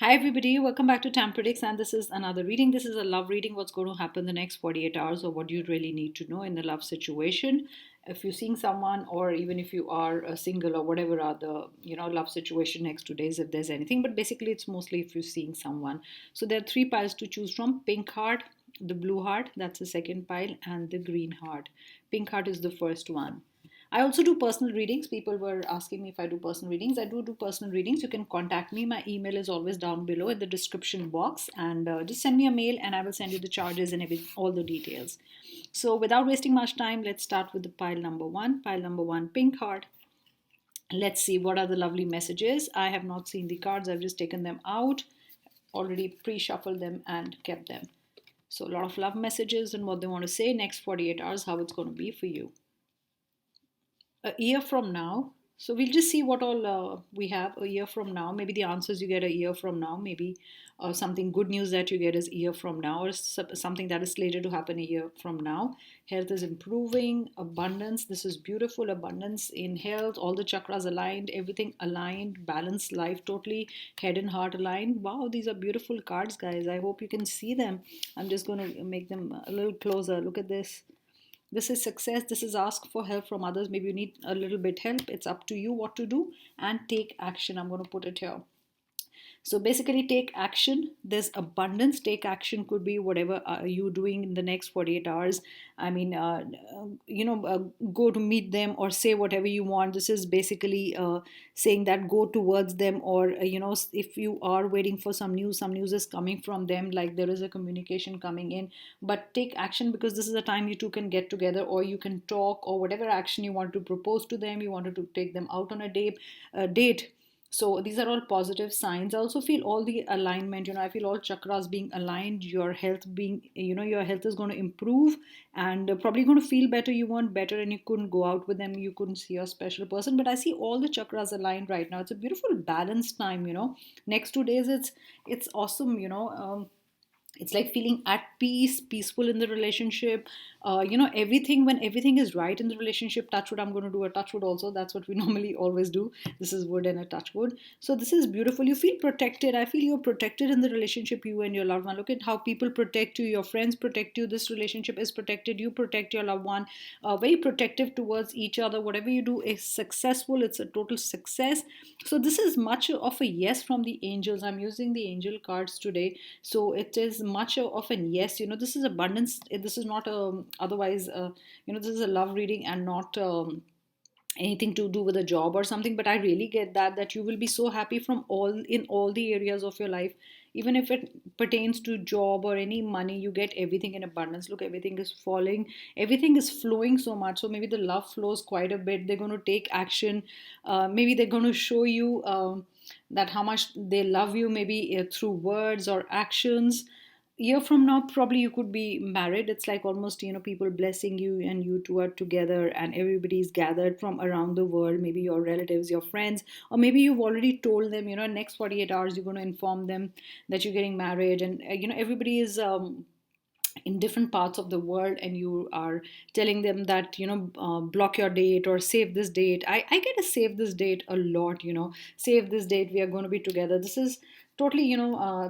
Hi everybody, welcome back to Tam Predicts, and this is another reading. This is a love reading. What's going to happen the next 48 hours, or what you really need to know in a love situation. If you're seeing someone, or even if you are single, or whatever are the love situation next 2 days, if there's anything. But basically, it's mostly if you're seeing someone. So there are three piles to choose from: pink heart, the blue heart, that's the second pile, and the green heart. Pink heart is the first one. I also do personal readings. People were asking me if I do personal readings. I do personal readings. You can contact me. My email is always down below in the description box, and just send me a mail, and I will send you the charges and all the details. So, without wasting much time, let's start with the pile number one. Pile number one, pink heart. Let's see what are the lovely messages. I have not seen the cards. I've just taken them out, already pre-shuffled them and kept them. So, a lot of love messages and what they want to say next 48 hours, how it's going to be for you. A year from now. So we'll just see what all we have a year from now. Maybe the answers you get a year from now. Maybe something good news that you get is a year from now, or something that is slated to happen a year from now. Health is improving. Abundance. This is beautiful. Abundance in health. All the chakras aligned. Everything aligned. Balanced life. Totally head and heart aligned. Wow, these are beautiful cards, guys. I hope you can see them. I'm just going to make them a little closer. Look at this. This is success. This is ask for help from others. Maybe you need a little bit help. It's up to you what to do, and take action. I'm going to put it here. So basically, take action. There's abundance. Take action could be whatever you doing in the next 48 hours. I mean, go to meet them or say whatever you want. This is basically saying that go towards them, or if you are waiting for some news is coming from them, like there is a communication coming in. But take action, because this is a time you two can get together, or you can talk, or whatever action you want to propose to them. You wanted to take them out on a date. So these are all positive signs. I also feel all the alignment. I feel all chakras being aligned. Your health being, your health is going to improve, and probably going to feel better. You want better, and you couldn't go out with them. You couldn't see a special person, but I see all the chakras aligned right now. It's a beautiful balanced time. Next 2 days, it's awesome. It's like feeling at peace, peaceful in the relationship. Everything, when everything is right in the relationship. Touch wood, I'm going to do a touch wood also. That's what we normally always do. This is wood and a touch wood. So this is beautiful. You feel protected. I feel you're protected in the relationship, you and your loved one. Look at how people protect you. Your friends protect you. This relationship is protected. You protect your loved one. Very protective towards each other. Whatever you do is successful. It's a total success. So this is much of a yes from the angels. I'm using the angel cards today, so it is much of an yes. This is abundance. This is not otherwise, this is a love reading and not anything to do with a job or something. But I really get that you will be so happy from all the areas of your life. Even if it pertains to job or any money, you get everything in abundance. Look, everything is falling, everything is flowing so much. So maybe the love flows quite a bit. They're going to take action. Maybe they're going to show you that how much they love you, maybe through words or actions. Year from now, probably you could be married. It's like almost, people blessing you, and you two are together, and everybody's gathered from around the world. Maybe your relatives, your friends, or maybe you've already told them, next 48 hours you're going to inform them that you're getting married. And everybody is in different parts of the world, and you are telling them that, block your date or save this date. I get a save this date a lot. Save this date, we are going to be together. This is totally,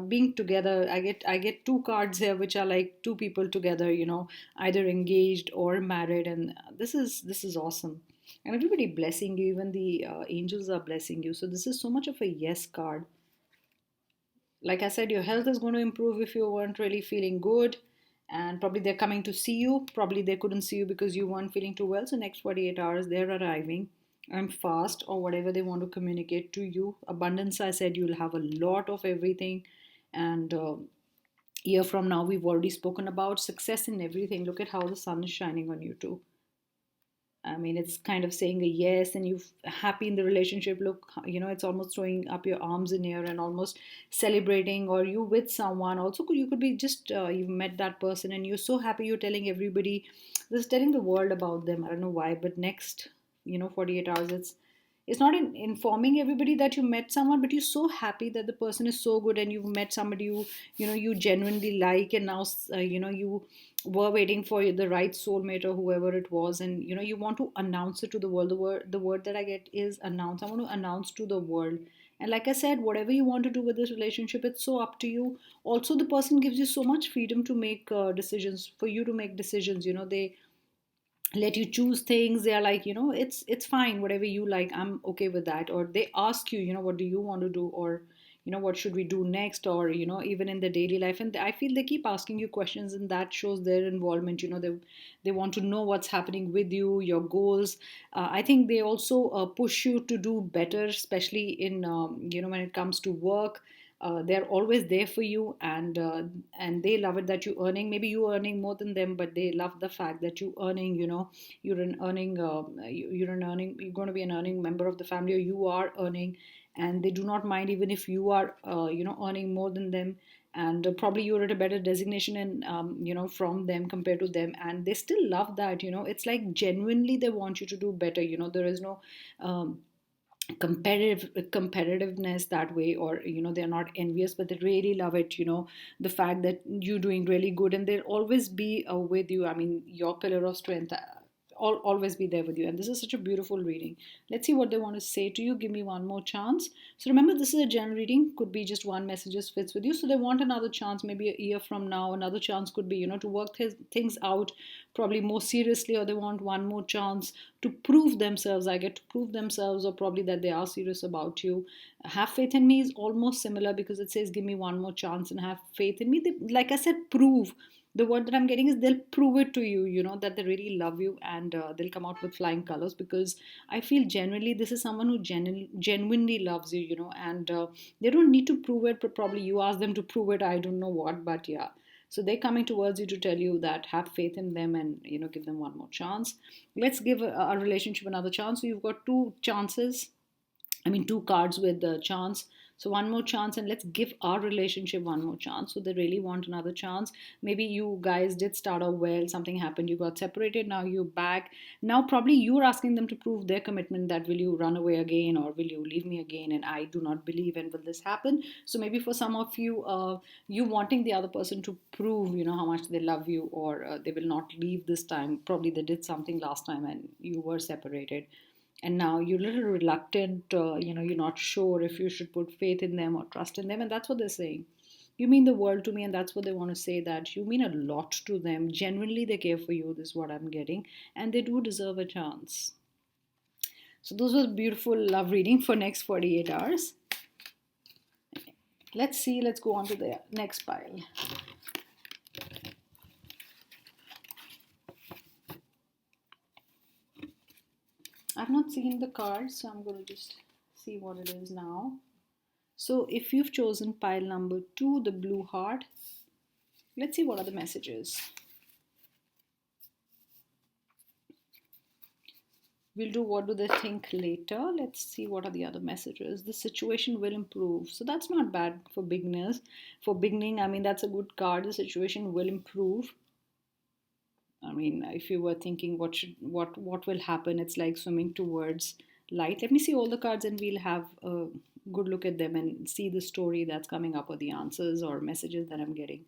being together. I get two cards here which are like two people together, either engaged or married. And this is awesome. And everybody blessing you. Even the angels are blessing you. So this is so much of a yes card. Like I said, your health is going to improve if you weren't really feeling good. And probably they're coming to see you. Probably they couldn't see you because you weren't feeling too well. So next 48 hours, they're arriving. I'm fast, or whatever they want to communicate to you. Abundance, I said, you'll have a lot of everything. And year from now, we've already spoken about success in everything. Look at how the sun is shining on you too. I mean, it's kind of saying a yes, and you're happy in the relationship. Look, it's almost throwing up your arms in air and almost celebrating. Or you with someone. Also, you could be just you've met that person and you're so happy. You're telling everybody, just telling the world about them. I don't know why, but next, 48 hours, it's not informing everybody that you met someone, but you're so happy that the person is so good, and you've met somebody you genuinely like. And now you were waiting for the right soulmate or whoever it was, and you want to announce it to the world. The word that I get is announce. I want to announce to the world And like I said, whatever you want to do with this relationship, it's so up to you. Also, the person gives you so much freedom to make decisions, for you to make decisions. They let you choose things. They are like, it's fine, whatever you like, I'm okay with that. Or they ask you, what do you want to do, or what should we do next, or even in the daily life. And I feel they keep asking you questions, and that shows their involvement. They want to know what's happening with you, your goals. I think they also push you to do better, especially in when it comes to work. They're always there for you, and they love it that you earning. Maybe you earning more than them, but they love the fact that you earning. You're an earning. You're an earning. You're going to be an earning member of the family, or you are earning, and they do not mind even if you are earning more than them. And probably you're at a better designation, and from them, compared to them, and they still love that. It's like genuinely they want you to do better. There is no competitiveness that way, or they're not envious, but they really love it. The fact that you're doing really good, and they'll always be with you. I mean, your pillar of strength, always be there with you. And this is such a beautiful reading. Let's see what they want to say to you. Give me one more chance. So remember, this is a general reading, could be just one message just fits with you. So they want another chance, maybe a year from now. Another chance could be to work things out probably more seriously, or they want one more chance to prove themselves. I get to prove themselves, or probably that they are serious about you. Have faith in me is almost similar, because it says give me one more chance and have faith in me. Like I said, prove. The word that I'm getting is they'll prove it to you, that they really love you, and they'll come out with flying colors, because I feel genuinely this is someone who genuinely loves you, and they don't need to prove it, but probably you ask them to prove it. I don't know what, but yeah. So they're coming towards you to tell you that have faith in them, and give them one more chance. Let's give a relationship another chance. So you've got two chances, I mean, two cards with the chance. So one more chance, and let's give our relationship one more chance. So they really want another chance. Maybe you guys did start out well, something happened, you got separated, now you're back. Now probably you're asking them to prove their commitment, that will you run away again, or will you leave me again? And I do not believe, and will this happen? So maybe for some of you, you wanting the other person to prove, how much they love you, or they will not leave this time. Probably they did something last time and you were separated, and now you're a little reluctant. You're not sure if you should put faith in them or trust in them, and that's what they're saying. You mean the world to me, and that's what they want to say, that you mean a lot to them. Genuinely they care for you. This is what I'm getting, and they do deserve a chance. So those was beautiful love reading for next 48 hours. Let's see, let's go on to the next pile. I've not seen the cards, so I'm going to just see what it is now. So if you've chosen pile number 2, the blue heart, let's see what are the messages. We'll do what do they think later. Let's see what are the other messages. The situation will improve. So that's not bad for beginners. For beginning, I mean, that's a good card. The situation will improve. I mean, if you were thinking what will happen, it's like swimming towards light. Let me see all the cards, and we'll have a good look at them and see the story that's coming up, or the answers or messages that I'm getting.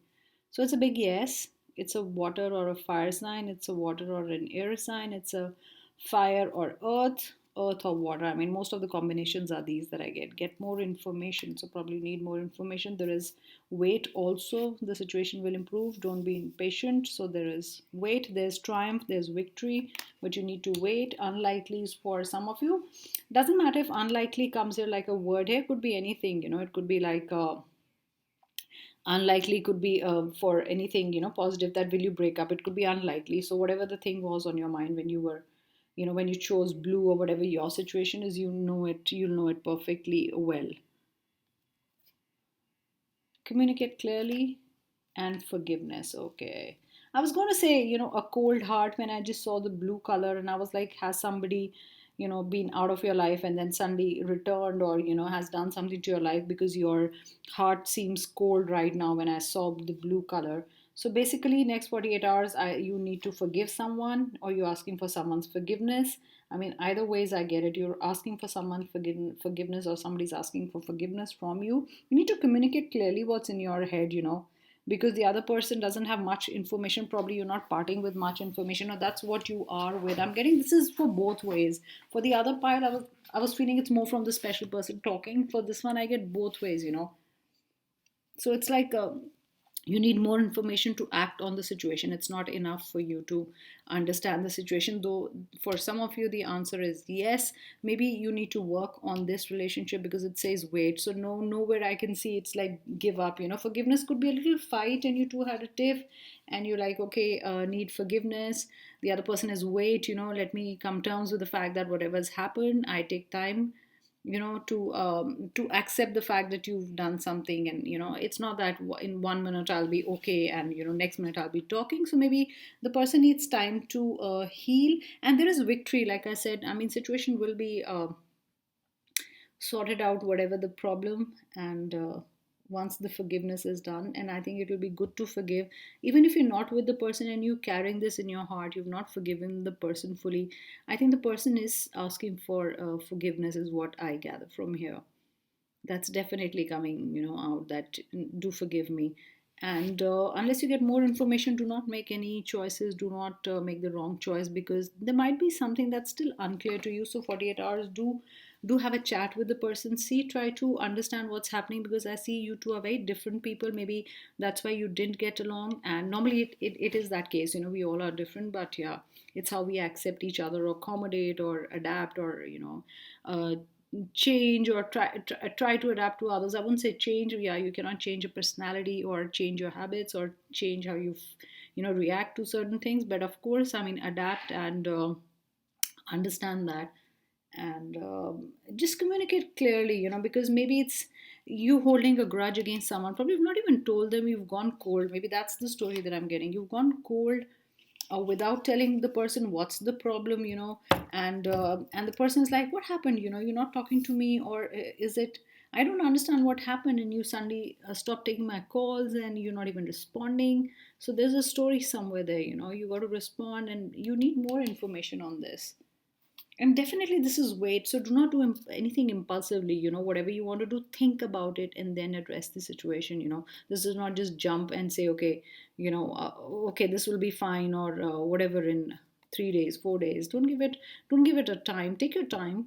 So it's a big yes. It's a water or a fire sign. It's a water or an air sign. It's a fire or earth or water. I mean, most of the combinations are these that I get more information. So probably need more information. There is wait also. The situation will improve. Don't be impatient. So there is wait, there's triumph, there's victory, but you need to wait. Unlikely is for some of you. Doesn't matter if unlikely comes here like a word here. Could be anything. It could be like unlikely, could be for anything, positive, that will you break up. It could be unlikely. So whatever the thing was on your mind when you were, when you chose blue, or whatever your situation is, you'll know it perfectly well. Communicate clearly, and forgiveness. Okay, I was going to say, a cold heart, when I just saw the blue color, and I was like, has somebody been out of your life and then suddenly returned, or has done something to your life, because your heart seems cold right now when I saw the blue color. So basically, next 48 hours, you need to forgive someone, or you're asking for someone's forgiveness. I mean, either ways, I get it. You're asking for someone forgiveness, or somebody's asking for forgiveness from you. You need to communicate clearly what's in your head. because the other person doesn't have much information. Probably you're not parting with much information, or that's what you are with. I'm getting this is for both ways. For the other pile, I was feeling it's more from the special person talking. For this one, I get both ways, so it's like you need more information to act on the situation. It's not enough for you to understand the situation, though for some of you the answer is yes. Maybe you need to work on this relationship because it says wait. So no, nowhere I can see it's like give up. Forgiveness could be a little fight and you two had a tiff, and you're like, okay, need forgiveness. The other person is wait, let me come terms with the fact that whatever's happened, I take time, to accept the fact that you've done something. And it's not that in 1 minute I'll be okay and next minute I'll be talking. So maybe the person needs time to heal, and there is victory. Like I said, I mean, situation will be sorted out, whatever the problem. And once the forgiveness is done, and I think it will be good to forgive, even if you're not with the person and you're carrying this in your heart, you've not forgiven the person fully. I think the person is asking for forgiveness, is what I gather from here. That's definitely coming out, that do forgive me. And unless you get more information, do not make any choices. Do not make the wrong choice, because there might be something that's still unclear to you. So 48 hours, do have a chat with the person. See, try to understand what's happening, because I see you two are very different people. Maybe that's why you didn't get along. And normally it is that case. We all are different, but yeah, it's how we accept each other, or accommodate, or adapt, or change, or try to adapt to others. I wouldn't say change. Yeah, you cannot change your personality or change your habits or change how you react to certain things, but of course, I mean, adapt and understand that. And just communicate clearly, because maybe it's you holding a grudge against someone. Probably you've not even told them, you've gone cold. Maybe that's the story that I'm getting. You've gone cold without telling the person what's the problem, and the person is like, what happened, you're not talking to me, or is it, I don't understand what happened, and you suddenly stop taking my calls and you're not even responding. So there's a story somewhere there. You got to respond, and you need more information on this. And definitely this is weight, so do not do anything impulsively. Whatever you want to do, think about it and then address the situation. This is not just jump and say, okay, okay, this will be fine, or whatever, in 3 days, 4 days. Don't give it a time. Take your time.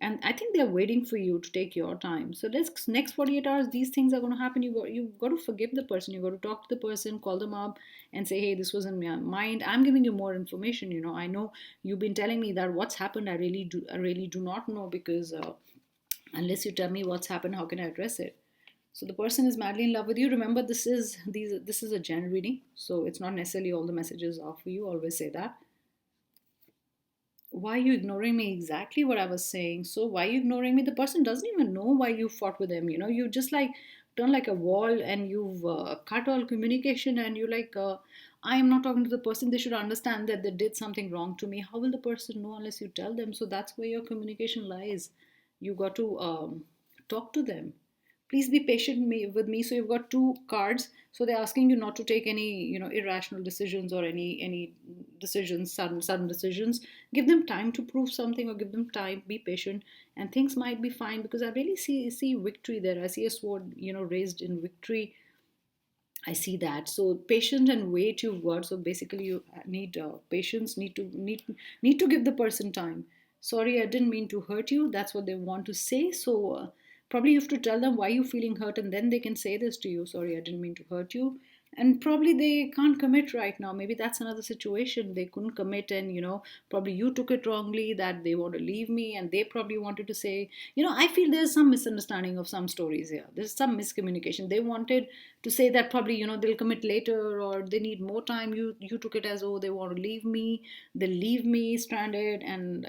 And I think they're waiting for you to take your time. So let's next 48 hours, these things are going to happen. You got to forgive the person. You got to talk to the person, call them up, and say, hey, this was in my mind. I'm giving you more information. I know you've been telling me that what's happened. I really do not know, because unless you tell me what's happened, how can I address it? So the person is madly in love with you. Remember, this is a general reading, so it's not necessarily all the messages are for you. Always say that. Why are you ignoring me? Exactly what I was saying. So why are you ignoring me? The person doesn't even know why you fought with them. You just like turn like a wall, and you've cut all communication, and you like, I am not talking to the person. They should understand that they did something wrong to me. How will the person know unless you tell them? So that's where your communication lies. You got to talk to them. Please be patient with me. So you've got two cards. So they're asking you not to take any irrational decisions, or any decisions, sudden decisions. Give them time to prove something, or give them time. Be patient, and things might be fine, because I really see victory there. I see a sword raised in victory. I see that. So patient and wait you've got. So basically you need patience, need to give the person time. Sorry, I didn't mean to hurt you. That's what they want to say. So probably you have to tell them why you're feeling hurt, and then they can say this to you. Sorry, I didn't mean to hurt you. And probably they can't commit right now. Maybe that's another situation. They couldn't commit, and probably you took it wrongly that they want to leave me, and they probably wanted to say, I feel there's some misunderstanding of some stories here. There's some miscommunication. They wanted to say that probably they'll commit later, or they need more time. You took it as, oh, they want to leave me, they leave me stranded, and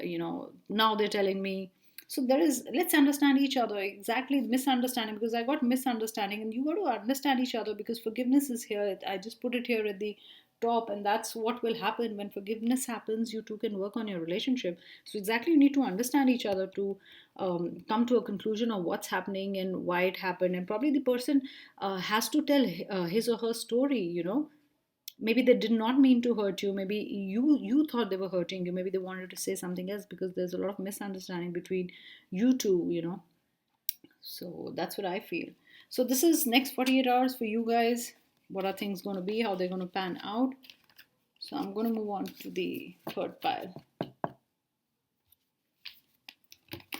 now they're telling me. So there is, let's understand each other. Exactly, misunderstanding, because I got misunderstanding, and you got to understand each other, because forgiveness is here. I just put it here at the top, and that's what will happen when forgiveness happens. You two can work on your relationship. So exactly, you need to understand each other to come to a conclusion of what's happening and why it happened. And probably the person has to tell his or her story. Maybe they did not mean to hurt you. Maybe you thought they were hurting you. Maybe they wanted to say something else, because there's a lot of misunderstanding between you two. So that's what I feel. So this is next 48 hours for you guys. What are things going to be, how they're going to pan out. So I'm going to move on to the third pile.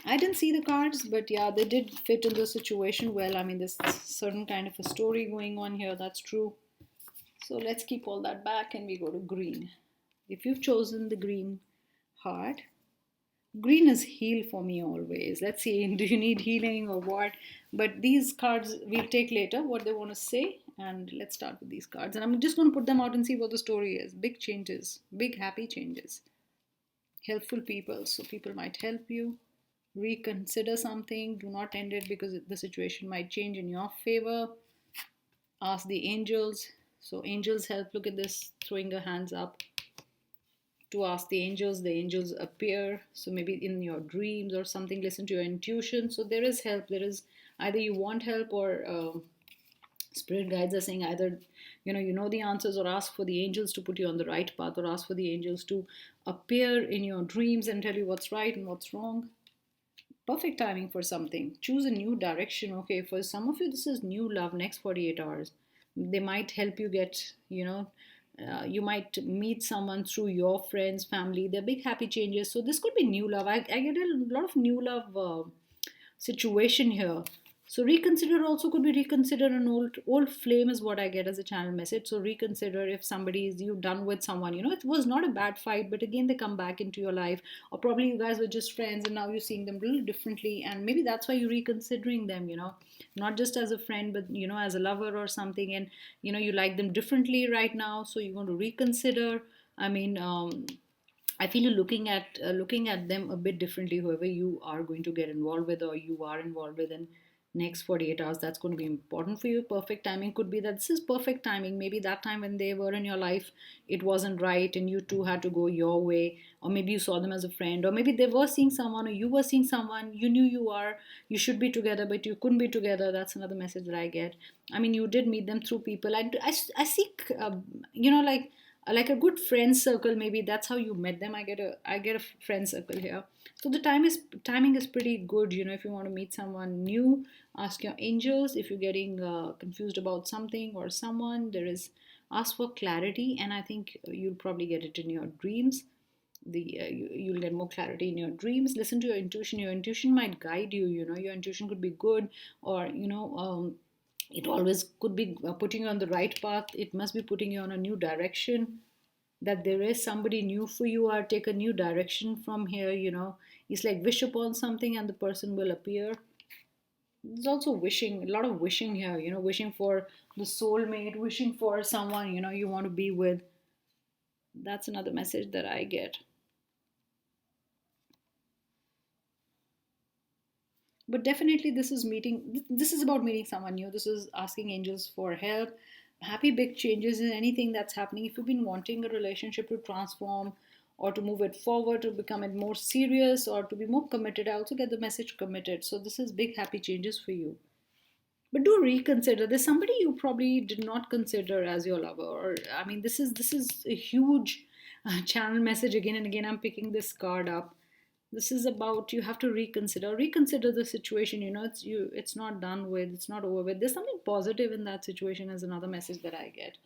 I didn't see the cards, but yeah, they did fit in the situation well. I mean, there's certain kind of a story going on here, that's true. So let's keep all that back and we go to green. If you've chosen the green heart, green is heal for me always. Let's see, do you need healing or what? But these cards we'll take later, what they want to say. And let's start with these cards. And I'm just going to put them out and see what the story is. Big changes, big happy changes. Helpful people, so people might help you. Reconsider something, do not end it because the situation might change in your favor. Ask the angels. So angels help. Look at this, throwing her hands up to ask the angels appear. So maybe in your dreams or something, listen to your intuition. So there is help. There is either you want help or spirit guides are saying either you know the answers, or ask for the angels to put you on the right path, or ask for the angels to appear in your dreams and tell you what's right and what's wrong. Perfect timing for something. Choose a new direction. Okay, for some of you this is new love next 48 hours. They might help you get, you might meet someone through your friends, family. They're big happy changes. So this could be new love. I get a lot of new love situation here. So reconsider also could be reconsider an old flame is what I get as a channel message. So reconsider if somebody is you done with someone, it was not a bad fight, but again they come back into your life, or probably you guys were just friends and now you're seeing them really differently, and maybe that's why you're reconsidering them, not just as a friend, but as a lover or something, and you like them differently right now, so you want to reconsider. I mean, I feel you're looking at them a bit differently. Whoever you are going to get involved with, or you are involved with in next 48 hours, that's going to be important for you. Perfect timing could be that this is perfect timing. Maybe that time when they were in your life, it wasn't right, and you two had to go your way, or maybe you saw them as a friend, or maybe they were seeing someone, or you were seeing someone. You knew you should be together, but you couldn't be together. That's another message that I get. I mean, you did meet them through people. I seek, like a good friend circle. Maybe that's how you met them. I get a friend circle here. So the timing is pretty good. If you want to meet someone new, ask your angels. If you're getting confused about something or someone, ask for clarity, and I think you'll probably get it in your dreams. You'll get more clarity in your dreams. Listen to your intuition. Your intuition might guide you. Your intuition could be good, or it always could be putting you on the right path. It must be putting you on a new direction, that there is somebody new for you, or take a new direction from here. It's like wish upon something and the person will appear. There's also wishing, a lot of wishing here, wishing for the soulmate, wishing for someone you want to be with. That's another message that I get. But definitely this is about meeting someone new. This is asking angels for help. Happy big changes in anything that's happening. If you've been wanting a relationship to transform, or to move it forward, to become it more serious, or to be more committed, I also get the message committed. So this is big happy changes for you. But do reconsider. There's somebody you probably did not consider as your lover, or I mean, this is a huge channel message. Again and again I'm picking this card up. This is about, you have to reconsider the situation. It's not done with, it's not over with. There's something positive in that situation, as another message that I get.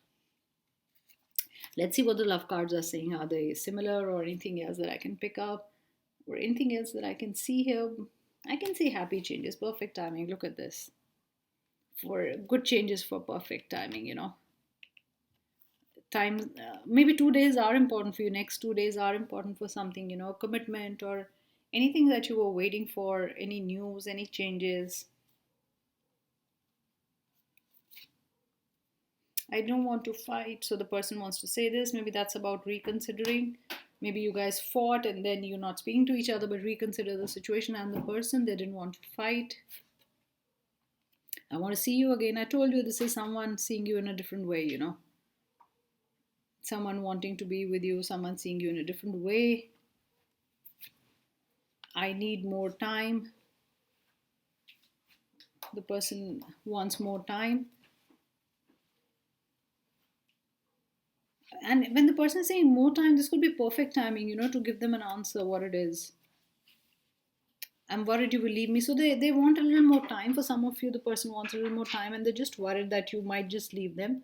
Let's see what the love cards are saying. Are they similar, or anything else that I can pick up, or anything else that I can see here? I can see happy changes, perfect timing. Look at this, for good changes, for perfect timing. Time, maybe 2 days are important for you. Next 2 days are important for something, commitment, or anything that you were waiting for, any news, any changes. I don't want to fight, so the person wants to say this. Maybe that's about reconsidering. Maybe you guys fought and then you're not speaking to each other, but reconsider the situation and the person. They didn't want to fight. I want to see you again. I told you this is someone seeing you in a different way. Someone wanting to be with you, someone seeing you in a different way. I need more time. The person wants more time. And when the person is saying more time, this could be perfect timing, to give them an answer, what it is. I'm worried you will leave me. So they want a little more time. For some of you, the person wants a little more time, and they're just worried that you might just leave them.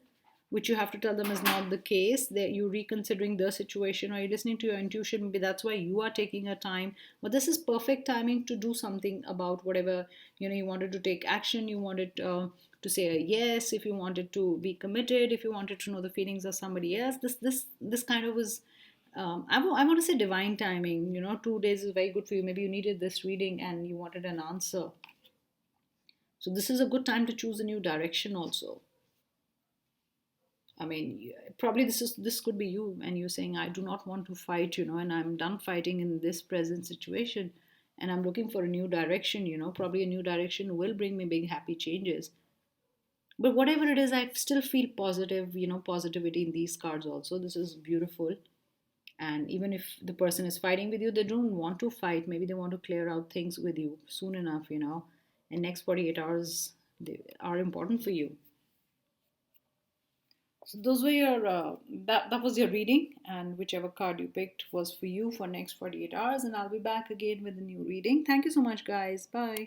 which you have to tell them is not the case, that you're reconsidering the situation, or you're listening to your intuition. Maybe that's why you are taking a time, but this is perfect timing to do something about whatever, you wanted to take action, you wanted to say a yes, if you wanted to be committed, if you wanted to know the feelings of somebody else. This kind of is, I want to say divine timing. 2 days is very good for you. Maybe you needed this reading and you wanted an answer, so this is a good time to choose a new direction also. I mean, probably this could be you, and you're saying, I do not want to fight, and I'm done fighting in this present situation, and I'm looking for a new direction. Probably a new direction will bring me big happy changes. But whatever it is, I still feel positive. Positivity in these cards also. This is beautiful. And even if the person is fighting with you, they don't want to fight. Maybe they want to clear out things with you soon enough. And next 48 hours, they are important for you. So those were your that was your reading, and whichever card you picked was for you for next 48 hours. And I'll be back again with a new reading. Thank you so much, guys. Bye.